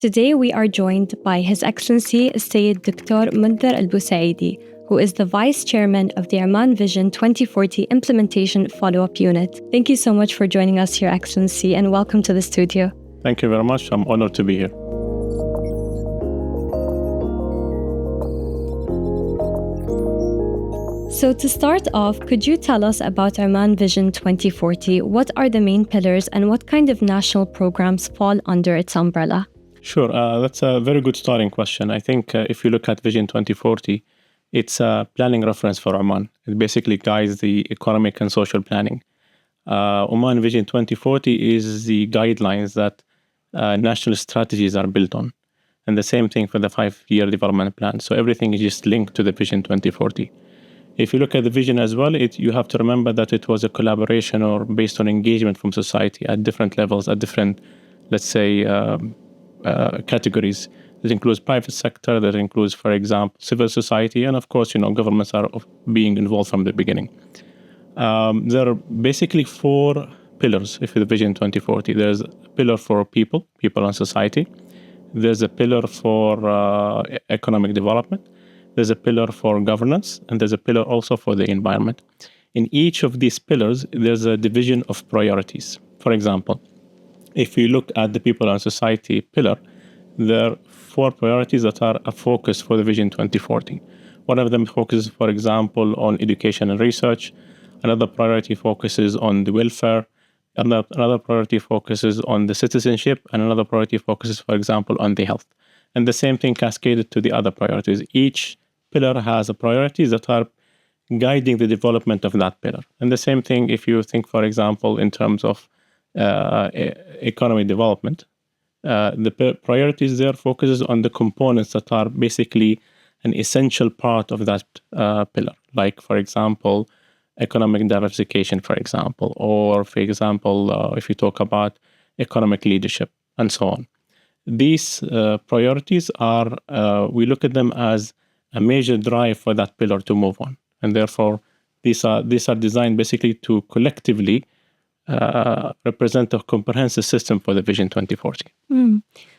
Today we are joined by His Excellency Sayyid Dr. Munther Busaidi, who is the Vice Chairman of the Oman Vision 2040 Implementation Follow-Up Unit. Thank you so much for joining us, Your Excellency, and welcome to the studio. Thank you very much. I'm honored to be here. So to start off, could you tell us about Oman Vision 2040? What are the main pillars and what kind of national programs fall under its umbrella? Sure, that's a very good starting question. I think if you look at Vision 2040, it's a planning reference for Oman. It basically guides the economic and social planning. Oman Vision 2040 is the guidelines that national strategies are built on. And the same thing for the 5-year development plan. So everything is just linked to the Vision 2040. If you look at the vision as well, you have to remember that it was a collaboration or based on engagement from society at different levels, at different, let's say, categories. That includes private sector, that includes, for example, civil society, and of course, governments are being involved from the beginning. There are basically 4 pillars if the Vision 2040. There's a pillar for people and society. There's a pillar for economic development. There's a pillar for governance, and there's a pillar also for the environment. In each of these pillars, there's a division of priorities. For example, if you look at the people and society pillar, there are 4 priorities that are a focus for the Vision 2040. One of them focuses, for example, on education and research. Another priority focuses on the welfare. Another priority focuses on the citizenship. And another priority focuses, for example, on the health. And the same thing cascaded to the other priorities. Each pillar has a priorities that are guiding the development of that pillar. And the same thing if you think, for example, in terms of economic development, the priorities there focuses on the components that are basically an essential part of that pillar. Like, for example, economic diversification, for example, or, for example, if you talk about economic leadership and so on. These priorities are, we look at them as a major drive for that pillar to move on. And therefore, these are designed basically to collectively represent a comprehensive system for the Vision 2040.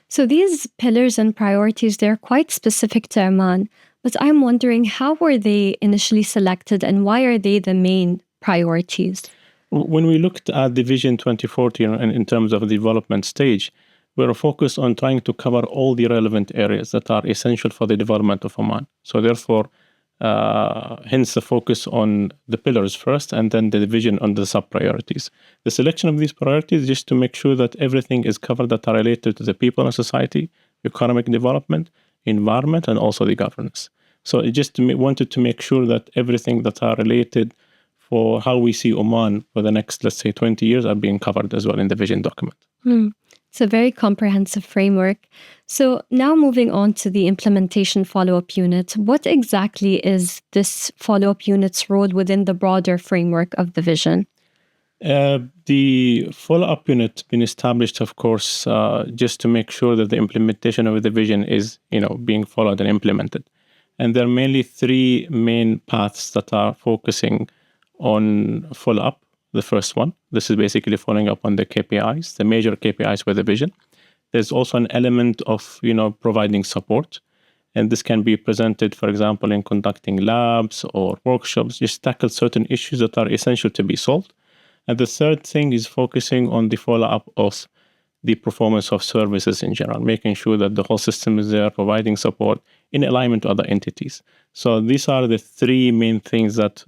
So these pillars and priorities, they're quite specific to Oman. But I'm wondering, how were they initially selected and why are they the main priorities? When we looked at the Vision 2040 and in terms of the development stage, we're focused on trying to cover all the relevant areas that are essential for the development of Oman. So therefore, hence the focus on the pillars first and then the division on the sub-priorities. The selection of these priorities just to make sure that everything is covered that are related to the people and society, economic development, environment, and also the governance. So it just wanted to make sure that everything that are related for how we see Oman for the next, let's say, 20 years are being covered as well in the vision document. It's a very comprehensive framework. So now moving on to the implementation follow-up unit, what exactly is this follow-up unit's role within the broader framework of the vision? The follow-up unit been established, of course, just to make sure that the implementation of the vision is, being followed and implemented. And there are mainly 3 main paths that are focusing on follow-up. The first one, this is basically following up on the KPIs, the major KPIs for the vision. There's also an element of, providing support. And this can be presented, for example, in conducting labs or workshops, just tackle certain issues that are essential to be solved. And the third thing is focusing on the follow-up of the performance of services in general, making sure that the whole system is there, providing support in alignment to other entities. So these are the 3 main things that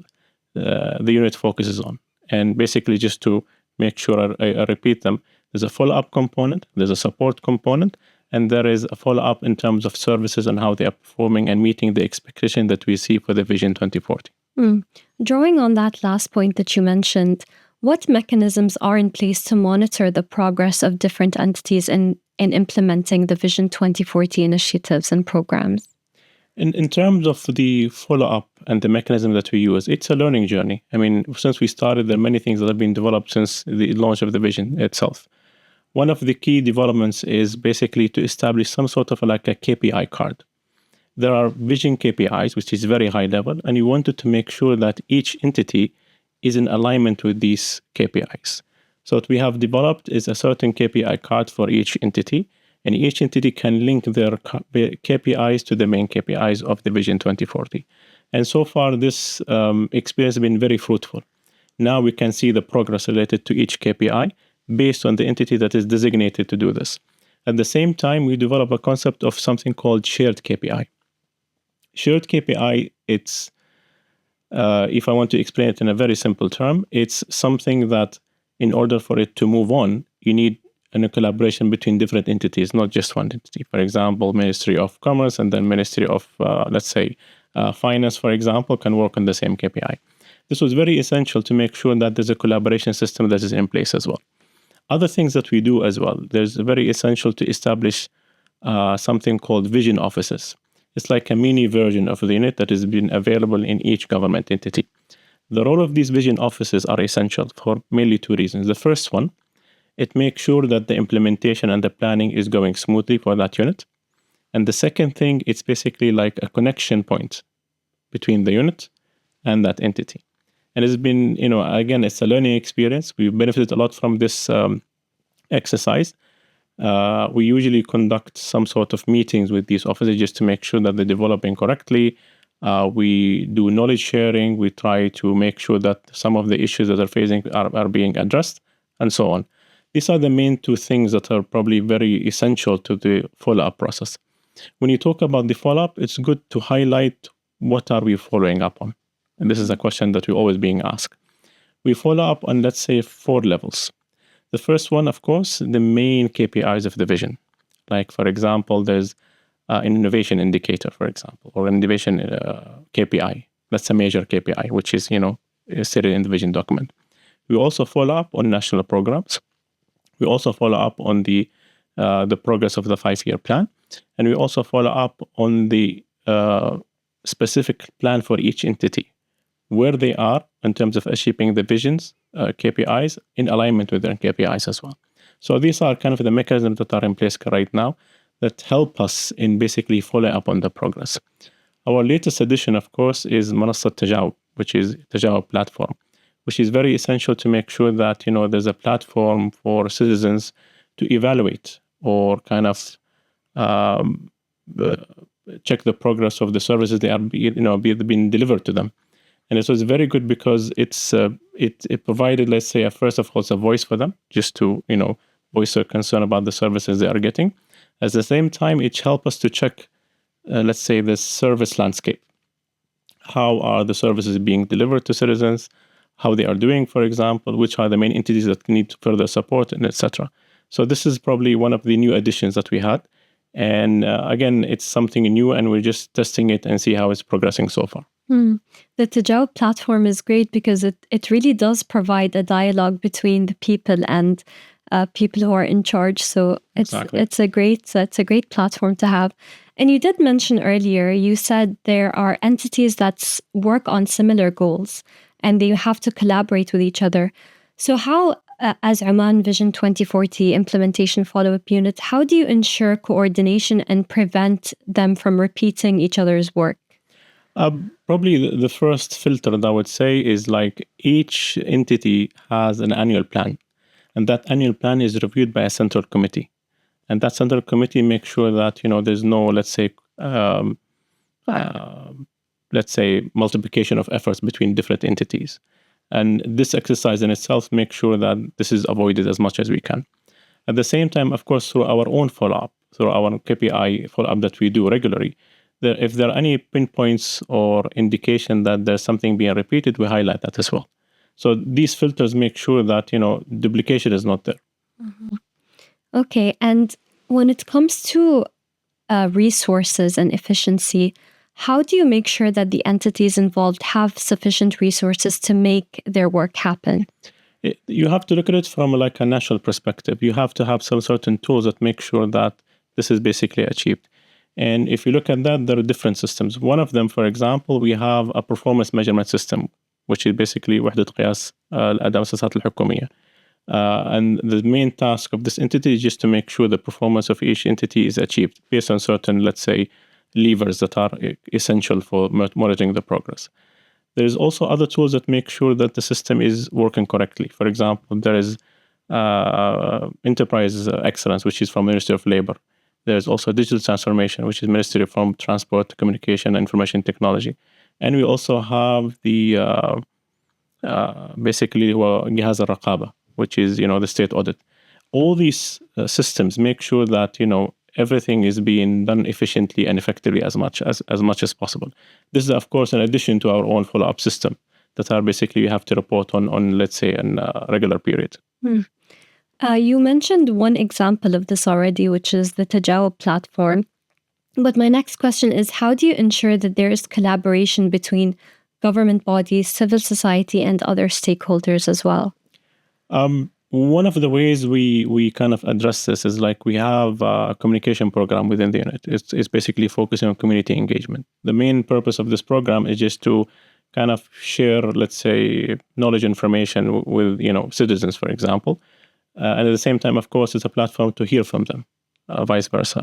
the unit focuses on. And basically, just to make sure I repeat them, there's a follow-up component, there's a support component, and there is a follow-up in terms of services and how they are performing and meeting the expectation that we see for the Vision 2040. Drawing on that last point that you mentioned, what mechanisms are in place to monitor the progress of different entities in implementing the Vision 2040 initiatives and programs? In terms of the follow-up and the mechanism that we use, it's a learning journey. I mean, since we started, there are many things that have been developed since the launch of the vision itself. One of the key developments is basically to establish some sort of like a KPI card. There are vision KPIs, which is very high level, and you wanted to make sure that each entity is in alignment with these KPIs. So what we have developed is a certain KPI card for each entity, And each entity can link their KPIs to the main KPIs of the Vision 2040. And so far, this experience has been very fruitful. Now we can see the progress related to each KPI based on the entity that is designated to do this. At the same time, we develop a concept of something called shared KPI. Shared KPI, it's, if I want to explain it in a very simple term, it's something that in order for it to move on, you need a collaboration between different entities, not just one entity. For example, Ministry of Commerce and then Ministry of, let's say, Finance, for example, can work on the same KPI. This was very essential to make sure that there's a collaboration system that is in place as well. Other things that we do as well, there's very essential to establish something called vision offices. It's like a mini version of the unit that has been available in each government entity. The role of these vision offices are essential for mainly two reasons. The first one, it makes sure that the implementation and the planning is going smoothly for that unit. And the second thing, it's basically like a connection point between the unit and that entity. And it's been, again, it's a learning experience. We benefited a lot from this exercise. We usually conduct some sort of meetings with these offices just to make sure that they're developing correctly. We do knowledge sharing. We try to make sure that some of the issues that they're facing are being addressed, and so on. These are the main two things that are probably very essential to the follow-up process. When you talk about the follow-up, it's good to highlight what are we following up on. And this is a question that we're always being asked. We follow up on, let's say, 4 levels. The first one, of course, the main KPIs of the vision. Like, for example, there's an innovation indicator, for example, or an innovation KPI. That's a major KPI, which is, stated in the vision document. We also follow up on national programs. We also follow up on the progress of the 5-year plan. And we also follow up on the specific plan for each entity, where they are in terms of achieving the vision's KPIs in alignment with their KPIs as well. So these are kind of the mechanisms that are in place right now that help us in basically following up on the progress. Our latest addition, of course, is Manassat Tajawub, which is Tajawub platform, which is very essential to make sure that, there's a platform for citizens to evaluate or kind of check the progress of the services they are being delivered to them. And it was very good because it provided, let's say, first of all, a voice for them just to, voice their concern about the services they are getting. At the same time, it helped us to check, let's say, the service landscape. How are the services being delivered to citizens? How they are doing, for example, which are the main entities that need further support, and etc. So this is probably one of the new additions that we had. And again, it's something new, and we're just testing it and see how it's progressing so far. The Tajawub platform is great because it really does provide a dialogue between the people and people who are in charge. So it's a great platform to have. And you did mention earlier, you said there are entities that work on similar goals and they have to collaborate with each other. So how, as Oman Vision 2040 implementation follow-up unit, how do you ensure coordination and prevent them from repeating each other's work? Probably the first filter that I would say is like each entity has an annual plan, and that annual plan is reviewed by a central committee. And that central committee makes sure that, there's no, let's say, multiplication of efforts between different entities. And this exercise in itself makes sure that this is avoided as much as we can. At the same time, of course, through our own follow-up, through our KPI follow-up that we do regularly, if there are any pinpoints or indication that there's something being repeated, we highlight that as well. So these filters make sure that, duplication is not there. Mm-hmm. Okay, and when it comes to resources and efficiency, how do you make sure that the entities involved have sufficient resources to make their work happen? You have to look at it from like a national perspective. You have to have some certain tools that make sure that this is basically achieved. And if you look at that, there are different systems. One of them, for example, we have a performance measurement system, which is basically وحدة قياس الأداء والمؤسسات الحكومية. And the main task of this entity is just to make sure the performance of each entity is achieved based on certain, let's say, levers that are essential for monitoring the progress. There's also other tools that make sure that the system is working correctly. For example, there is enterprise excellence, which is from the Ministry of Labor. There's also digital transformation, which is Ministry from Transport, Communication, and Information Technology. And we also have the basically جهاز الرقابة, which is the state audit. All these systems make sure that everything is being done efficiently and effectively as much as possible. This is of course in addition to our own follow-up system that are basically you have to report on let's say in a regular period. You mentioned one example of this already, which is the Tajawab platform. But my next question is, how do you ensure that there is collaboration between government bodies, civil society, and other stakeholders as well? One of the ways we kind of address this is like we have a communication program within the unit. It's basically focusing on community engagement. The main purpose of this program is just to kind of share, let's say, knowledge information with citizens, for example. And at the same time, of course, it's a platform to hear from them, vice versa.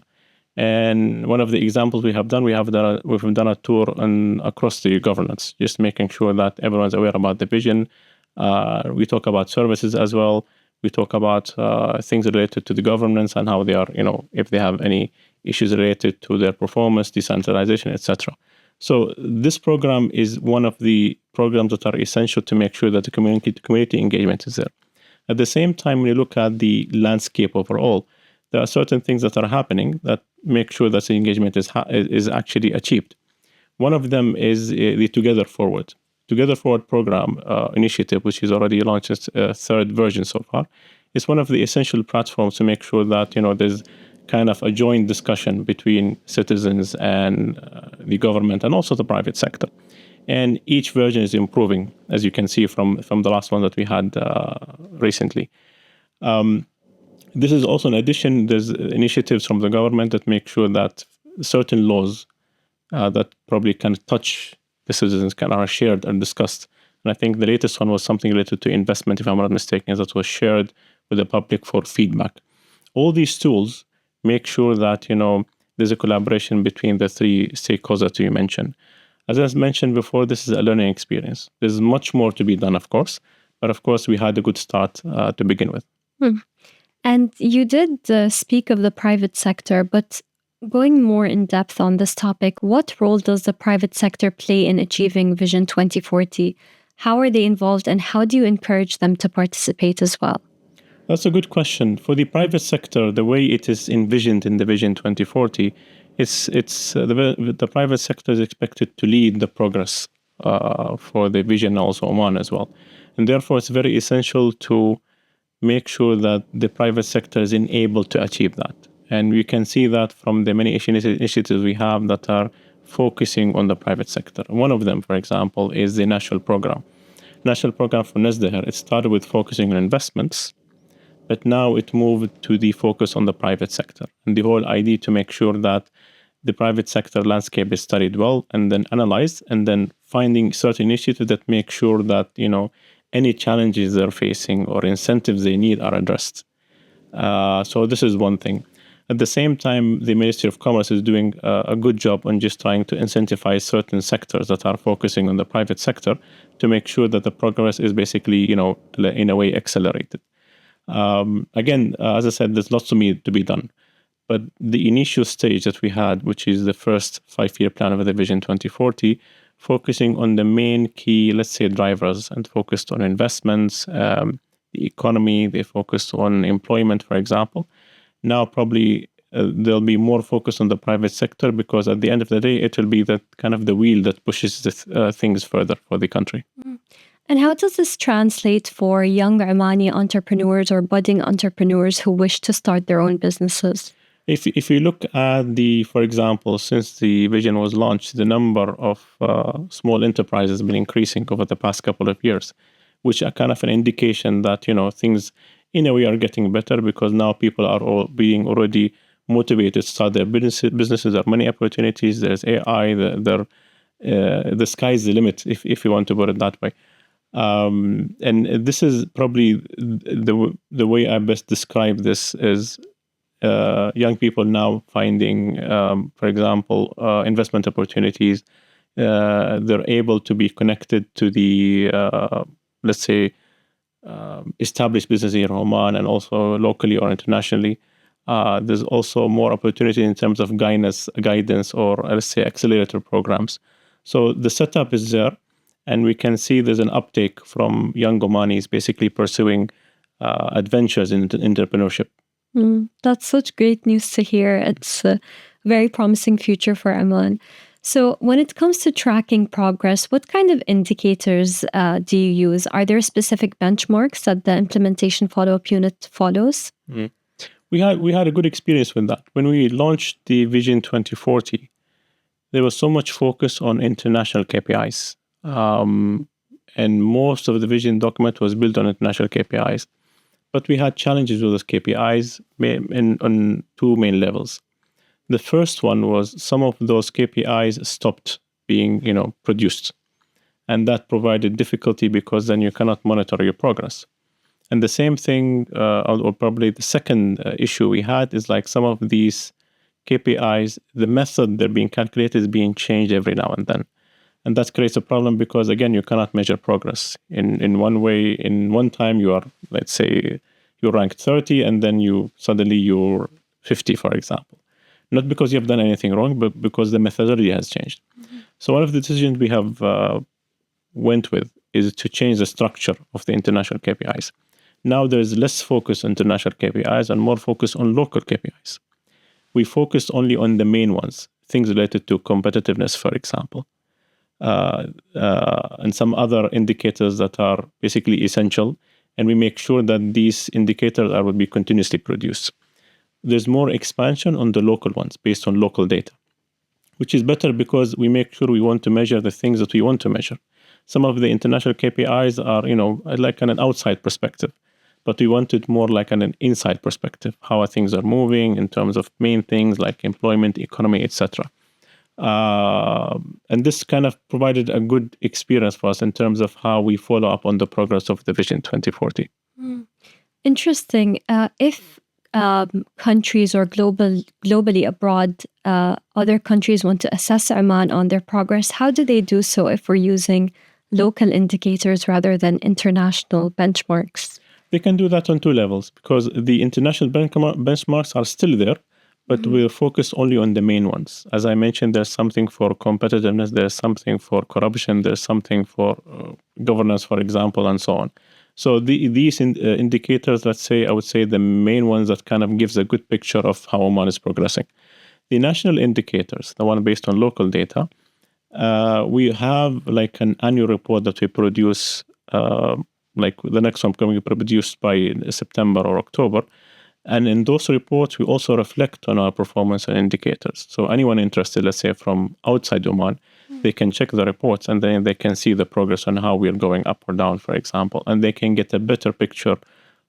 And one of the examples we've done a tour across the governance, just making sure that everyone's aware about the vision. We talk about services as well. We talk about things related to the governance and how they are, if they have any issues related to their performance, decentralization, etc. So this program is one of the programs that are essential to make sure that the community engagement is there. At the same time, when you look at the landscape overall, there are certain things that are happening that make sure that the engagement is actually achieved. One of them is the Together Forward. Together Forward program initiative, which is already launched its third version so far, is one of the essential platforms to make sure that there's kind of a joint discussion between citizens and the government and also the private sector. And each version is improving, as you can see from the last one that we had recently. This is also in addition, there's initiatives from the government that make sure that certain laws that probably can touch the citizens are shared and discussed. And I think the latest one was something related to investment, if I'm not mistaken, that was shared with the public for feedback. All these tools make sure that there's a collaboration between the three stakeholders that you mentioned. As I mentioned before, this is a learning experience. There's much more to be done, of course, but of course we had a good start to begin with. And you did speak of the private sector, but going more in depth on this topic, what role does the private sector play in achieving Vision 2040? How are they involved, and how do you encourage them to participate as well? That's a good question. For the private sector, the way it is envisioned in the Vision 2040, the private sector is expected to lead the progress for the vision, also Oman as well. And therefore, it's very essential to make sure that the private sector is enabled to achieve that. And we can see that from the many initiatives we have that are focusing on the private sector. One of them, for example, is the national program. National program for Nazdaher, it started with focusing on investments, but now it moved to the focus on the private sector. And the whole idea to make sure that the private sector landscape is studied well and then analyzed, and then finding certain initiatives that make sure that, any challenges they're facing or incentives they need are addressed. So this is one thing. At the same time, the Ministry of Commerce is doing a good job on just trying to incentivize certain sectors that are focusing on the private sector to make sure that the progress is basically, in a way accelerated. Again, as I said, there's lots to be done. But the initial stage that we had, which is the first 5-year plan of the Vision 2040, focusing on the main key, let's say, drivers, and focused on investments, the economy, they focused on employment, for example. Now probably there'll be more focus on the private sector, because at the end of the day, it will be that kind of the wheel that pushes things further for the country. And how does this translate for young Omani entrepreneurs or budding entrepreneurs who wish to start their own businesses? If you look at for example, since the vision was launched, the number of small enterprises has been increasing over the past couple of years, which are kind of an indication that, things in a way are getting better, because now people are all being already motivated to start their businesses. There are many opportunities. There's AI. The sky's the limit, if you want to put it that way. And this is probably the way I best describe this is young people now finding, for example, investment opportunities. They're able to be connected to the, let's say, established business in Oman and also locally or internationally. There's also more opportunity in terms of guidance, or let's say accelerator programs. So the setup is there, and we can see there's an uptake from young Omanis basically pursuing adventures in entrepreneurship. That's such great news to hear. It's a very promising future for Oman. So when it comes to tracking progress, what kind of indicators do you use? Are there specific benchmarks that the implementation follow-up unit follows? We had a good experience with that. When we launched the Vision 2040, there was so much focus on international KPIs. And most of the vision document was built on international KPIs. But we had challenges with those KPIs on two main levels. The first one was some of those KPIs stopped being, produced. And that provided difficulty because then you cannot monitor your progress. And the same thing, or probably the second issue we had is like some of these KPIs, the method they're being calculated is being changed every now and then. And that creates a problem because, again, you cannot measure progress. In one way, in one time, you are, let's say, you're ranked 30, and then you're 50, for example. Not because you have done anything wrong, but because the methodology has changed. So one of the decisions we have went with is to change the structure of the international KPIs. Now there's less focus on international KPIs and more focus on local KPIs. We focus only on the main ones, things related to competitiveness, for example, and some other indicators that are basically essential. And we make sure that these indicators will be continuously produced. There's more expansion on the local ones based on local data, which is better because we make sure we want to measure the things that we want to measure. Some of the international KPIs are, like an outside perspective, but we want it more like an inside perspective, how things are moving in terms of main things like employment, economy, etc. And this kind of provided a good experience for us in terms of how we follow up on the progress of the Vision 2040. Interesting. If countries or globally abroad, other countries want to assess Oman on their progress, how do they do so if we're using local indicators rather than international benchmarks? They can do that on two levels because the international benchmarks are still there, but we're focused only on the main ones. As I mentioned, there's something for competitiveness, there's something for corruption, there's something for governance, for example, and so on. So these indicators, I would say the main ones that kind of gives a good picture of how Oman is progressing. The national indicators, the one based on local data, we have like an annual report that we produce, like the next one going to be produced by September or October. And in those reports, we also reflect on our performance and indicators. So anyone interested, let's say from outside Oman, they can check the reports and then they can see the progress on how we're going up or down, for example. And they can get a better picture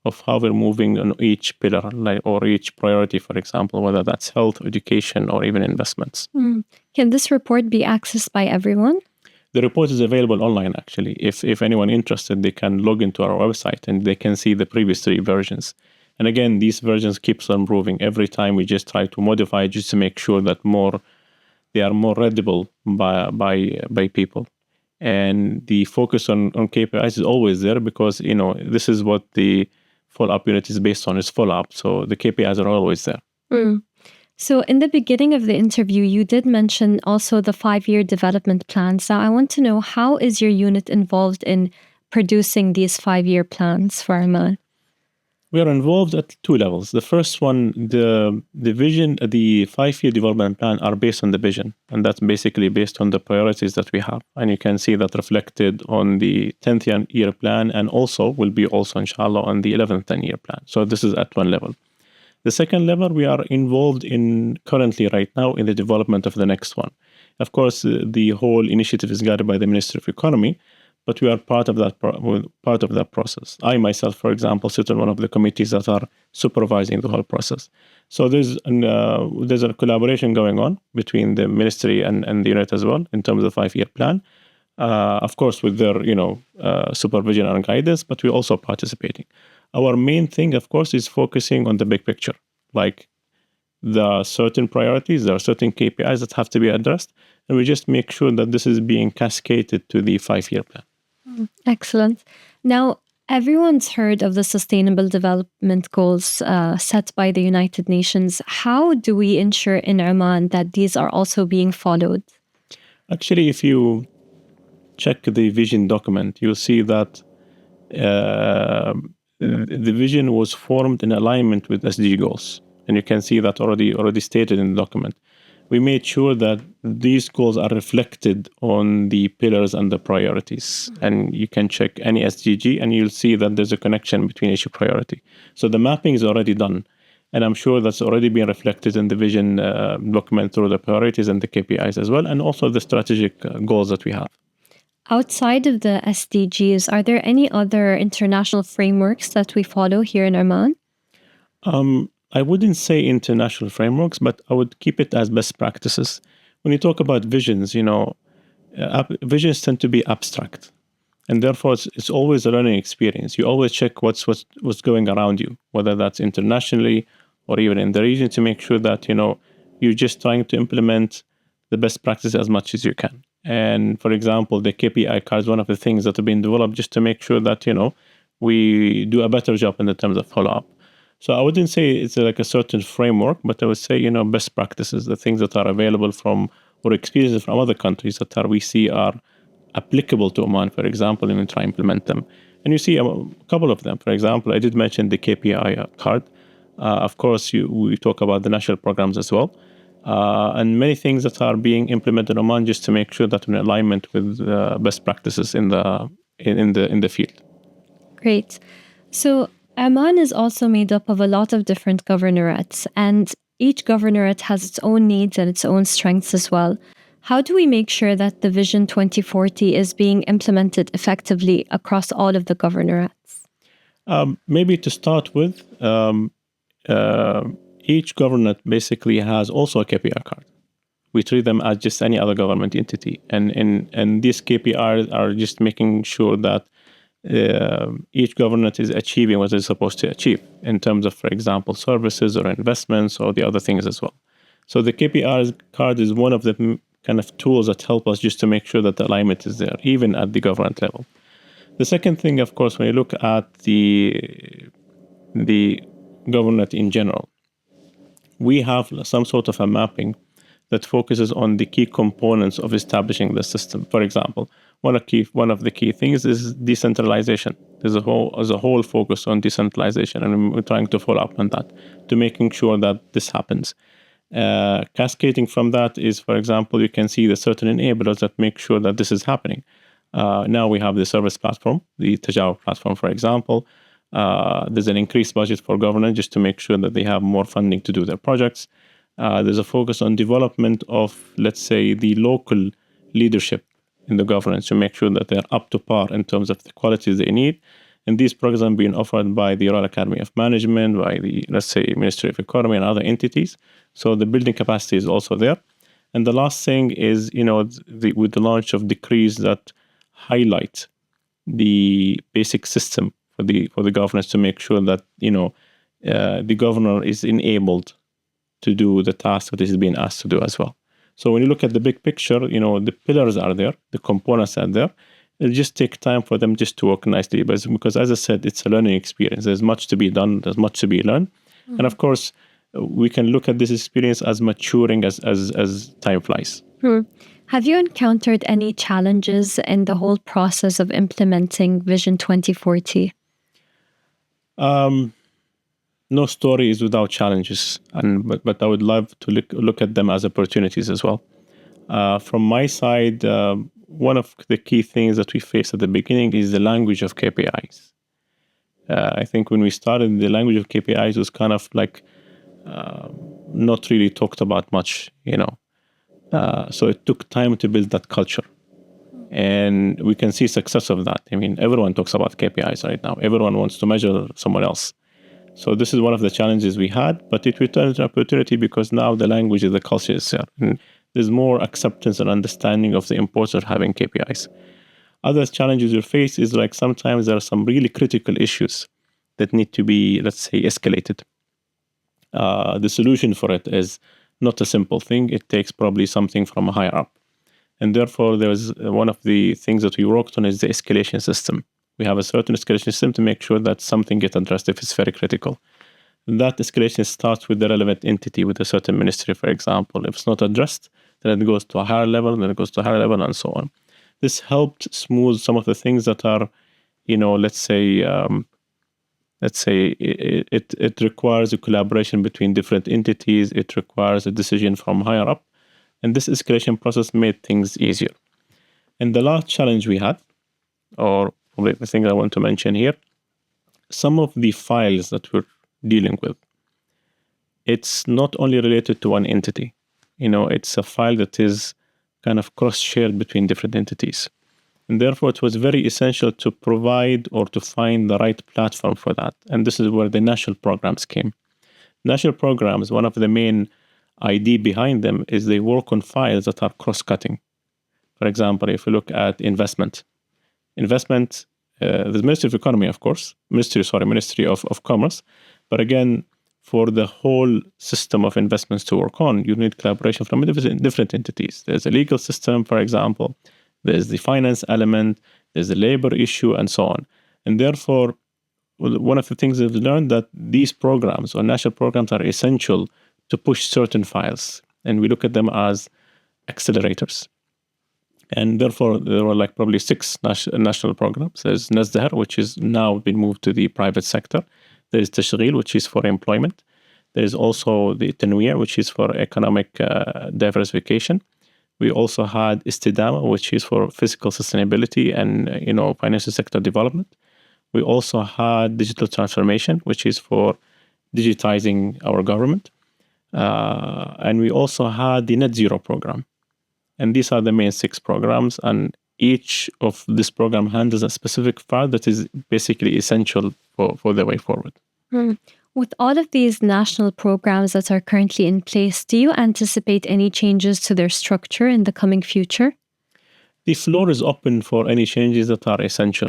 of how we're moving on each pillar or each priority, for example, whether that's health, education, or even investments. Can this report be accessed by everyone? The report is available online, actually. If anyone interested, they can log into our website and they can see the previous 3 versions. And again, these versions keeps on improving. Every time we just try to modify just to make sure that they are more readable by people. And the focus on KPIs is always there because, this is what the follow-up unit is based on, is follow-up. So the KPIs are always there. So in the beginning of the interview, you did mention also the 5-year development plans. Now, I want to know, how is your unit involved in producing these 5-year plans for Oman? We are involved at 2 levels. The first one, the vision, the 5-year development plan are based on the vision. And that's basically based on the priorities that we have. And you can see that reflected on the 10th year plan and also will be also, inshallah, on the 11th 10-year plan. So this is at one level. The second level, we are involved in currently right now in the development of the next one. Of course, the whole initiative is guided by the Ministry of Economy, but we are part of that process. I myself, for example, sit on one of the committees that are supervising the whole process. So there's a collaboration going on between the ministry and the unit as well in terms of the 5-year plan. Of course, with their supervision and guidance, but we're also participating. Our main thing, of course, is focusing on the big picture, like there are certain priorities, there are certain KPIs that have to be addressed, and we just make sure that this is being cascaded to the 5-year plan. Excellent. Now, Everyone's heard of the Sustainable Development Goals set by the United Nations. How do we ensure in Oman that these are also being followed? Actually, if you check the vision document, you'll see that the vision was formed in alignment with SDG goals. And you can see that already stated in the document. We made sure that these goals are reflected on the pillars and the priorities. And you can check any SDG and you'll see that there's a connection between each priority. So the mapping is already done. And I'm sure that's already been reflected in the vision document through the priorities and the KPIs as well, and also the strategic goals that we have. Outside of the SDGs, are there any other international frameworks that we follow here in Oman? I wouldn't say international frameworks, but I would keep it as best practices. When you talk about visions, visions tend to be abstract, and therefore it's always a learning experience. You always check what's going around you, whether that's internationally or even in the region, to make sure that you're just trying to implement the best practice as much as you can. And for example, the KPI card is one of the things that have been developed just to make sure that we do a better job in the terms of follow-up. So I wouldn't say it's like a certain framework, but I would say best practices, the things that are available from or experiences from other countries that we see are applicable to Oman, for example, and we try to implement them. And you see a couple of them. For example, I did mention the KPI card. Of course, we talk about the national programs as well. And many things that are being implemented in Oman just to make sure that we're in alignment with best practices in the field. Great. So Oman is also made up of a lot of different governorates, and each governorate has its own needs and its own strengths as well. How do we make sure that the Vision 2040 is being implemented effectively across all of the governorates? Maybe to start with, each governorate basically has also a KPI card. We treat them as just any other government entity. And these KPIs are just making sure that each governorate is achieving what it's supposed to achieve in terms of, for example, services or investments or the other things as well. So the KPI card is one of the kind of tools that help us just to make sure that the alignment is there, even at the government level. The second thing, of course, when you look at the governorate in general, we have some sort of a mapping that focuses on the key components of establishing the system. For example, one of the key things is decentralization. There's a whole focus on decentralization, and we're trying to follow up on that to making sure that this happens. Cascading from that is, for example, you can see the certain enablers that make sure that this is happening. Now we have the service platform, the Tajawuz platform, for example. There's an increased budget for government just to make sure that they have more funding to do their projects. There's a focus on development of, let's say, the local leadership in the governance to make sure that they're up to par in terms of the qualities they need. And these programs are being offered by the Royal Academy of Management, by the, let's say, Ministry of Economy and other entities. So the building capacity is also there. And the last thing is, with the launch of decrees that highlight the basic system for the governance to make sure that, the governor is enabled to do the task that is being asked to do as well. So when you look at the big picture, the pillars are there, the components are there. It'll just take time for them just to work nicely. But because, as I said, it's a learning experience. There's much to be done. There's much to be learned. Mm-hmm. And of course, we can look at this experience as maturing as time flies. Have you encountered any challenges in the whole process of implementing Vision 2040? No story is without challenges, but I would love to look at them as opportunities as well. From my side, one of the key things that we face at the beginning is the language of KPIs. I think when we started, the language of KPIs was kind of like not really talked about much, So it took time to build that culture. And we can see success of that. I mean, everyone talks about KPIs right now. Everyone wants to measure someone else. So this is one of the challenges we had, but it returned into an opportunity because now the language of the culture is there. And there's more acceptance and understanding of the importance of having KPIs. Other challenges you face is like sometimes there are some really critical issues that need to be, let's say, escalated. The solution for it is not a simple thing. It takes probably something from higher up. And therefore, there's one of the things that we worked on is the escalation system. We have a certain escalation system to make sure that something gets addressed if it's very critical. That escalation starts with the relevant entity, with a certain ministry, for example. If it's not addressed, then it goes to a higher level, then it goes to a higher level, and so on. This helped smooth some of the things that are, let's say it requires a collaboration between different entities. It requires a decision from higher up. And this escalation process made things easier. And the last challenge we had, or probably the thing I want to mention here, some of the files that we're dealing with, it's not only related to one entity. It's a file that is kind of cross-shared between different entities. And therefore, it was very essential to provide or to find the right platform for that. And this is where the national programs came. National programs, one of the main idea behind them is they work on files that are cross-cutting. For example, if you look at investment, the Ministry of Economy, of course, Ministry of Commerce. But again, for the whole system of investments to work on, you need collaboration from different entities. There's a legal system, for example. There's the finance element. There's the labor issue, and so on. And therefore, one of the things we've learned that these programs or national programs are essential to push certain files. And we look at them as accelerators. And therefore, there were probably 6 national programs. There's Nazdahr, which is now been moved to the private sector. There's Tashghil, which is for employment. There's also the Tanweer, which is for economic diversification. We also had Istidama, which is for physical sustainability and financial sector development. We also had digital transformation, which is for digitizing our government. And we also had the Net Zero program. And these are the main 6 programs. And each of this program handles a specific file that is basically essential for the way forward. With all of these national programs that are currently in place, do you anticipate any changes to their structure in the coming future? The floor is open for any changes that are essential.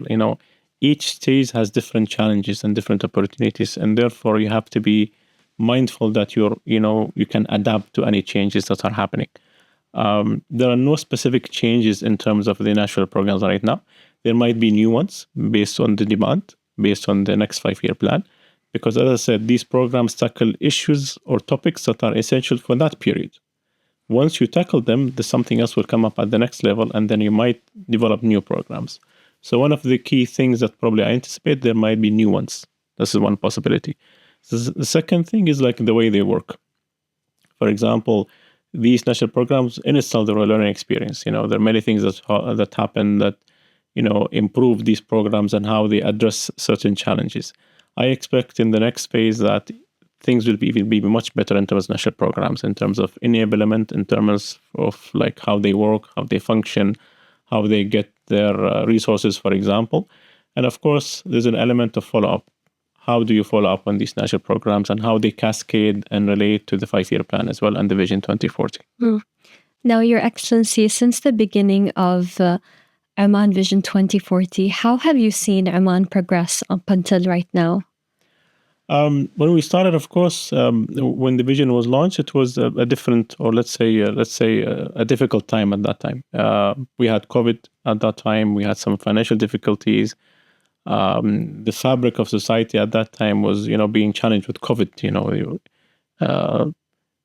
Each stage has different challenges and different opportunities, and therefore you have to be mindful that you can adapt to any changes that are happening. There are no specific changes in terms of the national programs right now. There might be new ones based on the demand, based on the next 5-year plan. Because as I said, these programs tackle issues or topics that are essential for that period. Once you tackle them, something else will come up at the next level, and then you might develop new programs. So one of the key things that probably I anticipate, there might be new ones. This is one possibility. So the second thing is the way they work. For example, these national programs in itself, they're a learning experience. There are many things that happen that improve these programs and how they address certain challenges. I expect in the next phase that things will be much better in terms of national programs, in terms of enablement, in terms of how they work, how they function, how they get their resources, for example. And of course, there's an element of follow-up. How do you follow up on these national programs and how they cascade and relate to the 5-year plan as well and the Vision 2040? Now, Your Excellency, since the beginning of Oman Vision 2040, how have you seen Oman progress up until right now? When we started, of course, when the vision was launched, it was a different, or let's say a difficult time at that time. We had COVID at that time. We had some financial difficulties. The fabric of society at that time was, being challenged with COVID.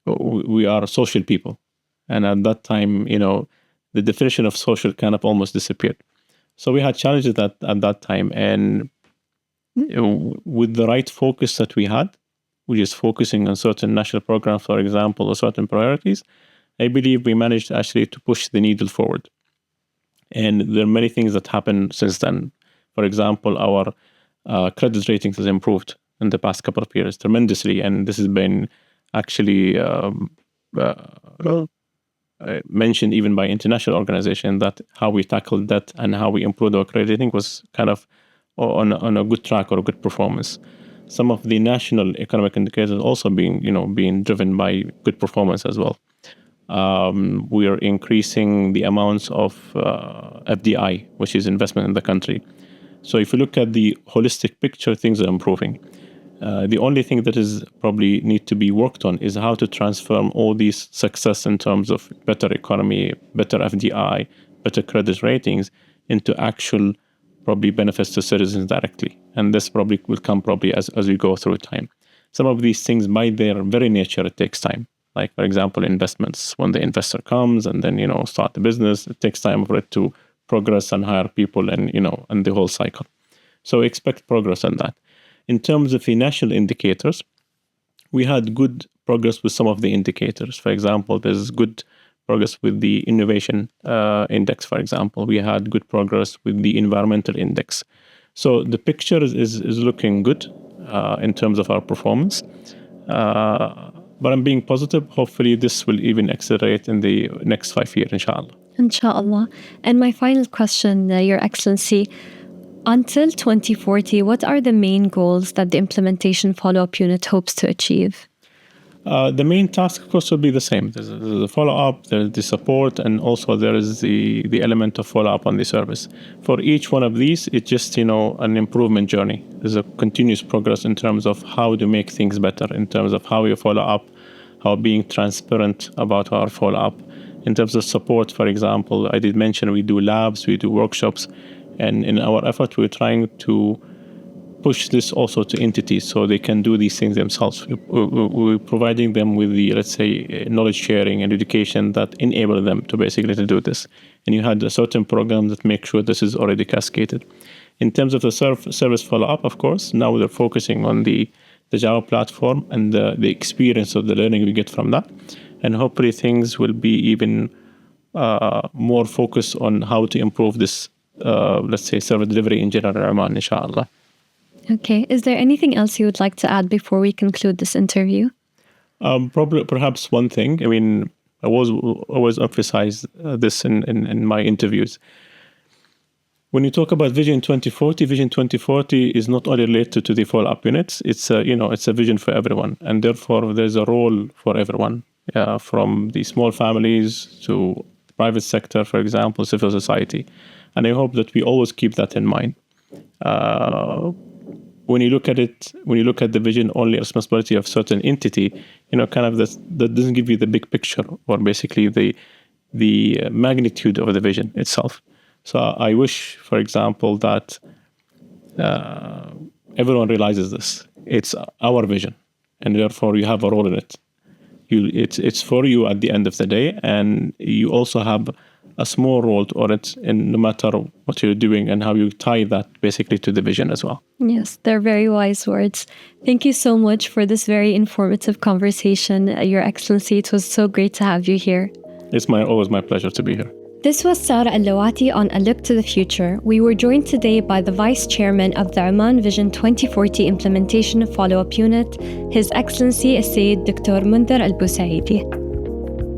We are social people, and at that time, the definition of social kind of almost disappeared. So we had challenges at that time, and with the right focus that we had, which is focusing on certain national programs, for example, or certain priorities, I believe we managed actually to push the needle forward. And there are many things that happened since then. For example, our credit ratings has improved in the past couple of years tremendously, and this has been actually mentioned even by international organizations, that how we tackled that and how we improved our credit rating was kind of on a good track or a good performance. Some of the national economic indicators also being driven by good performance as well. We are increasing the amounts of FDI, which is investment in the country. So if you look at the holistic picture, things are improving. The only thing that is probably need to be worked on is how to transform all these success in terms of better economy, better FDI, better credit ratings into actual probably benefits to citizens directly. And this probably will come probably as we go through time. Some of these things, by their very nature, it takes time. Like, for example, investments. When the investor comes and then, start the business, it takes time for it to progress and hire people and, and the whole cycle. So expect progress on that. In terms of the national indicators, we had good progress with some of the indicators. For example, there's good progress with the innovation index, for example. We had good progress with the environmental index. So the picture is looking good in terms of our performance. But I'm being positive. Hopefully, this will even accelerate in the next 5 years, inshallah. Inshallah. And my final question, Your Excellency, until 2040, what are the main goals that the implementation follow-up unit hopes to achieve? The main task, of course, will be the same. There's the follow-up, there's the support, and also there is the element of follow-up on the service. For each one of these, it's just, an improvement journey. There's a continuous progress in terms of how to make things better, in terms of how you follow up, how being transparent about our follow-up. In terms of support, for example, I did mention we do labs, we do workshops, and in our effort, we're trying to push this also to entities so they can do these things themselves. We're providing them with the, let's say, knowledge sharing and education that enable them to basically to do this. And you had a certain program that make sure this is already cascaded. In terms of the service follow-up, of course, now they're focusing on the Java platform and the experience of the learning we get from that. And hopefully things will be even more focused on how to improve this, let's say, service delivery in general, Oman, inshallah. Okay. Is there anything else you would like to add before we conclude this interview? Perhaps one thing. I mean, I always emphasize this in my interviews. When you talk about Vision 2040 is not only related to the follow-up units. It's a vision for everyone, and therefore there's a role for everyone, from the small families to the private sector, for example, civil society. And I hope that we always keep that in mind. When you look at the vision only responsibility of certain entity, kind of that doesn't give you the big picture or basically the magnitude of the vision itself. So I wish, for example, that everyone realizes this. It's our vision, and therefore you have a role in it. It's for you at the end of the day, and you also have a small role on it, in no matter what you're doing and how you tie that basically to the vision as well. Yes, they're very wise words. Thank you so much for this very informative conversation, Your Excellency. It was so great to have you here. It's always my pleasure to be here. This was Sara Al-Lawati on A Look to the Future. We were joined today by the Vice Chairman of the Oman Vision 2040 Implementation Follow-Up Unit, His Excellency Sayyid Dr. Munther Al-Busaidi.